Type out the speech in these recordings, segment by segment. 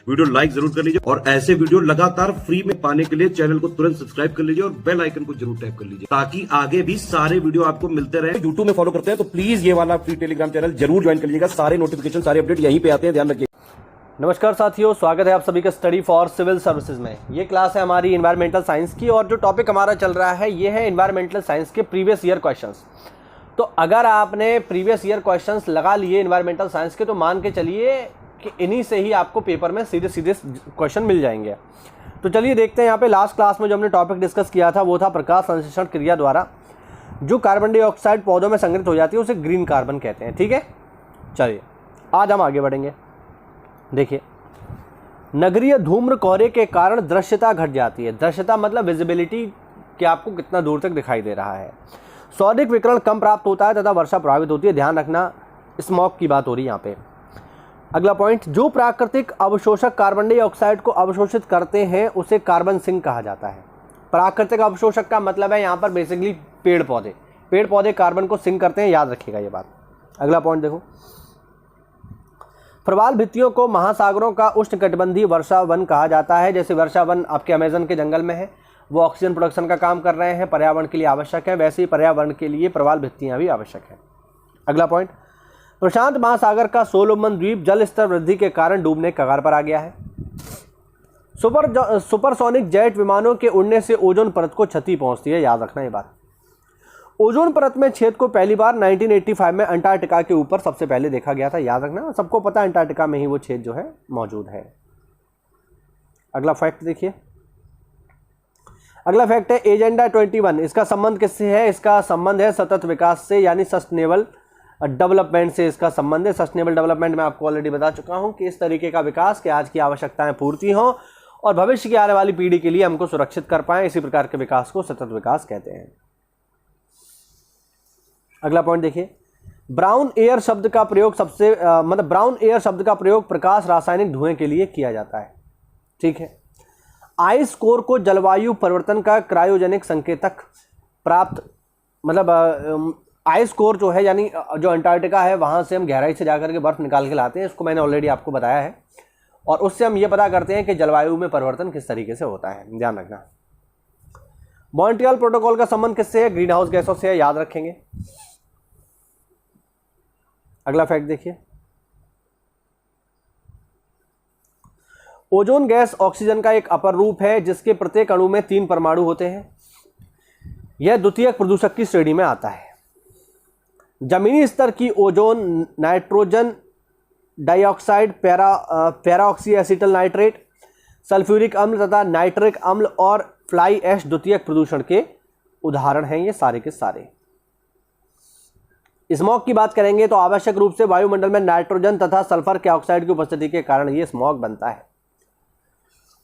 Video like जरूर कर लीजिए और ऐसे वीडियो लगातार फ्री में पाने के लिए चैनल को तुरंत सब्सक्राइब कर लीजिए और बेल आइकन को जरूर टैप कर लीजिए ताकि आगे भी सारे वीडियो आपको मिलते रहे। यूट्यूब में फॉलो करते हैं तो प्लीज ये वाला फ्री टेलीग्राम चैनल जरूर ज्वाइन कर लीजिएगा। सारे नोटिफिकेशन सारे अपडेट यहीं पे आते हैं, ध्यान रखिए। नमस्कार साथियों, स्वागत है आप सभी का स्टडी फॉर सिविल सर्विसेज में। ये क्लास है हमारी एनवायरमेंटल साइंस की और जो टॉपिक हमारा चल रहा है ये है एनवायरमेंटल साइंस के प्रीवियस ईयर क्वेश्चंस। तो अगर आपने प्रीवियस ईयर क्वेश्चंस लगा लिए एनवायरमेंटल साइंस के तो मान के चलिए कि इन्हीं से ही आपको पेपर में सीधे सीधे क्वेश्चन मिल जाएंगे। तो चलिए देखते हैं। यहाँ पे लास्ट क्लास में जो हमने टॉपिक डिस्कस किया था वो था प्रकाश संश्लेषण क्रिया द्वारा जो कार्बन डाइऑक्साइड पौधों में संग्रहित हो जाती है उसे ग्रीन कार्बन कहते हैं। ठीक है, चलिए आज हम आगे बढ़ेंगे। देखिए, नगरीय धूम्र कोहरे के कारण दृश्यता घट जाती है। दृश्यता मतलब विजिबिलिटी कि आपको कितना दूर तक दिखाई दे रहा है। सौदिक विकिरण कम प्राप्त होता है तथा वर्षा प्रभावित होती है। ध्यान रखना, स्मॉग की बात हो रही है यहाँ पे। अगला पॉइंट, जो प्राकृतिक अवशोषक कार्बन डाइऑक्साइड को अवशोषित करते हैं उसे कार्बन सिंक कहा जाता है। प्राकृतिक अवशोषक का मतलब है यहाँ पर बेसिकली पेड़ पौधे कार्बन को सिंक करते हैं, याद रखिएगा ये बात। अगला पॉइंट देखो, प्रवाल भित्तियों को महासागरों का उष्णकटिबंधीय वर्षा वन कहा जाता है। जैसे वर्षा वन आपके अमेजन के जंगल में है, वो ऑक्सीजन प्रोडक्शन का काम कर रहे हैं, पर्यावरण के लिए आवश्यक है, वैसे ही पर्यावरण के लिए प्रवाल भित्तियां भी आवश्यक है। अगला पॉइंट, प्रशांत महासागर का सोलोमन द्वीप जल स्तर वृद्धि के कारण डूबने के कगार पर आ गया है। सुपरसोनिक जेट विमानों के उड़ने से ओजोन परत को क्षति पहुंचती है, याद रखना ये बात। ओजोन परत में छेद को पहली बार 1985 में अंटार्कटिका के ऊपर सबसे पहले देखा गया था, याद रखना। सबको पता है अंटार्कटिका में ही वो छेद जो है मौजूद है। अगला फैक्ट देखिए, अगला फैक्ट है एजेंडा 21। इसका संबंध किससे है? इसका संबंध है सतत विकास से, यानी सस्टेनेबल डेवलपमेंट से इसका संबंध है। सस्टेनेबल डेवलपमेंट में आपको ऑलरेडी बता चुका हूं कि इस तरीके का विकास कि आज की आवश्यकताएं पूर्ति हों और भविष्य की आने वाली पीढ़ी के लिए हमको सुरक्षित कर पाएं, इसी प्रकार के विकास को सतत विकास कहते हैं। अगला पॉइंट देखिए, ब्राउन एयर शब्द का प्रयोग ब्राउन एयर शब्द का प्रयोग प्रकाश रासायनिक धुएं के लिए किया जाता है। ठीक है, आइस कोर को जलवायु परिवर्तन का क्रायोजेनिक संकेतक प्राप्त, आइस कोर जो है यानी जो अंटार्कटिका है वहां से हम गहराई से जाकर के बर्फ निकाल के लाते हैं, इसको मैंने ऑलरेडी आपको बताया है, और उससे हम ये पता करते हैं कि जलवायु में परिवर्तन किस तरीके से होता है, ध्यान रखना। मॉन्ट्रियल प्रोटोकॉल का संबंध किससे है? ग्रीन हाउस गैसों से है, याद रखेंगे। अगला फैक्ट देखिए, ओजोन गैस ऑक्सीजन का एक अपर रूप है जिसके प्रत्येक अणु में 3 परमाणु होते हैं। यह द्वितीयक प्रदूषक की श्रेणी में आता है। जमीनी स्तर की ozone nitrogen dioxide, peroxyacetyl nitrate, sulphuric अम्ल तथा नाइट्रिक अम्ल और फ्लाई ऐश द्वितीयक प्रदूषण के उदाहरण हैं ये सारे के सारे। स्मॉग की बात करेंगे तो आवश्यक रूप से वायुमंडल में नाइट्रोजन तथा सल्फर के ऑक्साइड की उपस्थिति के कारण ये स्मॉग बनता है।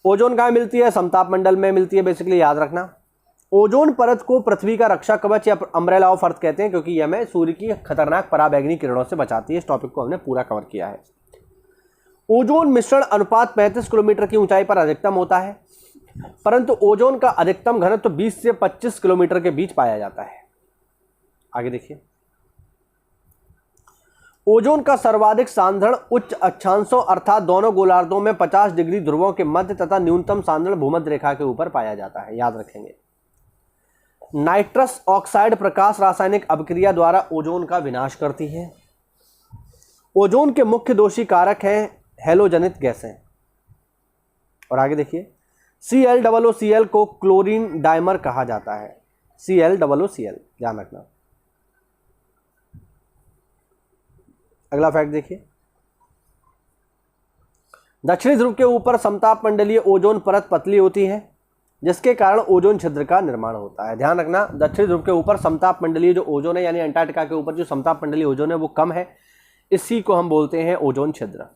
ओजोन कहाँ मिलती है? समताप मंडल में मिलती है, बेसिकली याद रखना। ओजोन परत को पृथ्वी का रक्षा कवच या अम्ब्रेला ऑफ अर्थ कहते हैं क्योंकि यह हमें सूर्य की खतरनाक पराबैंगनी किरणों से बचाती है। इस टॉपिक को हमने पूरा कवर किया है। ओजोन मिश्रण अनुपात 35 किलोमीटर की ऊंचाई पर अधिकतम होता है, परंतु ओजोन का अधिकतम घनत्व 20 से 25 किलोमीटर के बीच पाया जाता है। आगे देखिए, ओजोन का सर्वाधिक सांद्रण उच्च अक्षांशों अर्थात दोनों गोलार्धों में 50 डिग्री ध्रुवों के मध्य तथा न्यूनतम सांद्रण भूमध्य रेखा के ऊपर पाया जाता है, याद रखेंगे। नाइट्रस ऑक्साइड प्रकाश रासायनिक अभिक्रिया द्वारा ओजोन का विनाश करती है। ओजोन के मुख्य दोषी कारक हैं हैलोजनित गैसें। और आगे देखिए, ClOCl को क्लोरीन डाइमर कहा जाता है। ClOCl, ध्यान रखना। अगला फैक्ट देखिए, दक्षिणी ध्रुव के ऊपर समताप मंडलीय ओजोन परत पतली होती है जिसके कारण ओजोन छिद्र का निर्माण होता है। ध्यान रखना, दक्षिणी ध्रुव के ऊपर समताप मंडलीय जो ओजोन है यानी अंटार्कटिका के ऊपर जो समताप मंडलीय ओजोन है वो कम है, इसी को हम बोलते हैं ओजोन छिद्र।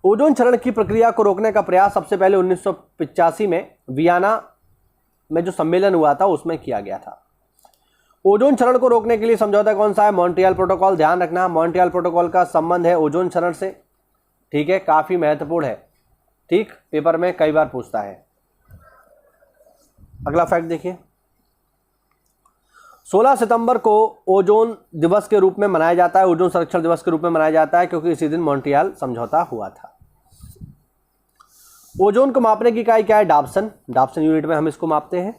ओजोन क्षरण की प्रक्रिया को रोकने का प्रयास सबसे पहले 1985 में वियना में जो सम्मेलन हुआ था उसमें किया गया था। ओजोन क्षरण को रोकने के लिए समझौता कौन सा है? Montreal protocol. ध्यान रखना, मॉन्ट्रियल प्रोटोकॉल का संबंध है ओजोन क्षरण से। ठीक है, काफी महत्वपूर्ण है, ठीक, पेपर में कई बार पूछता है। अगला फैक्ट देखिए, 16 सितंबर को ओजोन दिवस के रूप में मनाया जाता है, ओजोन संरक्षण दिवस के रूप में मनाया जाता है, क्योंकि इसी दिन मॉन्ट्रियल समझौता हुआ था। ओजोन को मापने की इकाई क्या है? डाप्सन। डाप्सन यूनिट में हम इसको मापते हैं।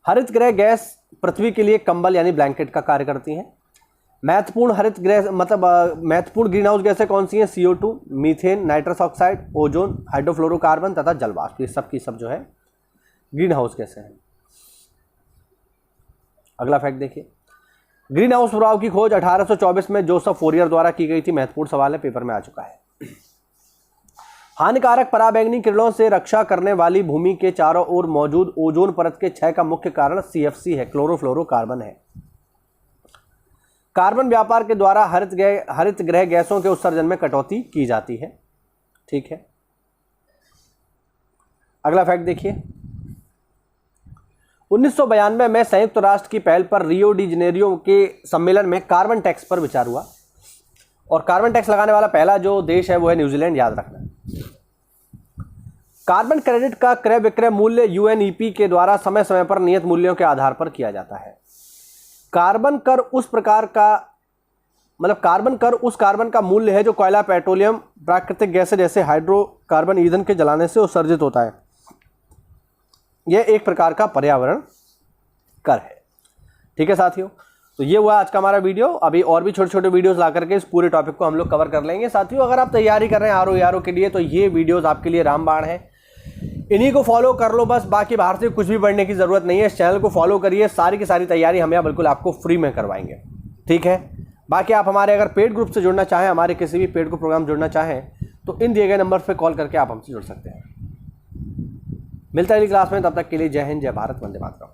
हरित गृह गैस पृथ्वी के लिए कंबल यानी ब्लैंकेट का कार्य करती हैं। महत्वपूर्ण हरित गृह महत्वपूर्ण ग्रीन हाउस गैसें कौन सी हैं? CO2, methane, nitrous oxide, ozone, hydrofluorocarbon तथा जलवाष्प। ये सब की सब जो है ग्रीन हाउस गैसें हैं। अगला फैक्ट देखिए, ग्रीन हाउस प्रभाव की खोज 1824 में जोसेफ फोरियर द्वारा की गई थी। महत्वपूर्ण सवाल है, पेपर में आ चुका है। हानिकारक पराबैंगनी किरणों से रक्षा करने वाली भूमि के चारों ओर मौजूद ओजोन परत के क्षय का मुख्य कारण CFC है, क्लोरोफ्लोरोकार्बन है। कार्बन व्यापार के द्वारा हरित गृह गैसों के उत्सर्जन में कटौती की जाती है। ठीक है, अगला फैक्ट देखिए, 1992 में संयुक्त राष्ट्र की पहल पर रियो डी जनेरियो के सम्मेलन में कार्बन टैक्स पर विचार हुआ, और कार्बन टैक्स लगाने वाला पहला जो देश है वो है न्यूजीलैंड, याद रखना। कार्बन क्रेडिट का क्रय विक्रय मूल्य UNEP के द्वारा समय समय पर नियत मूल्यों के आधार पर किया जाता है। कार्बन कर उस कार्बन का मूल्य है जो कोयला, पेट्रोलियम, प्राकृतिक गैसें जैसे हाइड्रोकार्बन ईंधन के जलाने से उत्सर्जित होता है। यह एक प्रकार का पर्यावरण कर है। ठीक है साथियों, तो ये हुआ आज का हमारा वीडियो। अभी और भी छोटे छोटे वीडियोस ला करके इस पूरे टॉपिक को हम लोग कवर कर लेंगे। साथियों, अगर आप तैयारी कर रहे हैं RO के लिए तो ये वीडियोस आपके लिए रामबाण है। इन्हीं को फॉलो कर लो बस, बाकी बाहर से कुछ भी पढ़ने की जरूरत नहीं है। इस चैनल को फॉलो करिए, सारी की सारी तैयारी हम यहाँ बिल्कुल आपको फ्री में करवाएंगे। ठीक है, बाकी आप हमारे अगर पेड ग्रुप से जुड़ना चाहें, हमारे किसी भी पेड ग्रुप प्रोग्राम जुड़ना चाहें तो इन दिए गए नंबर पर कॉल करके आप हमसे जुड़ सकते हैं। मिलता है अगली क्लास में, तब तक के लिए जय हिंद, जय भारत, वंदे मातरम।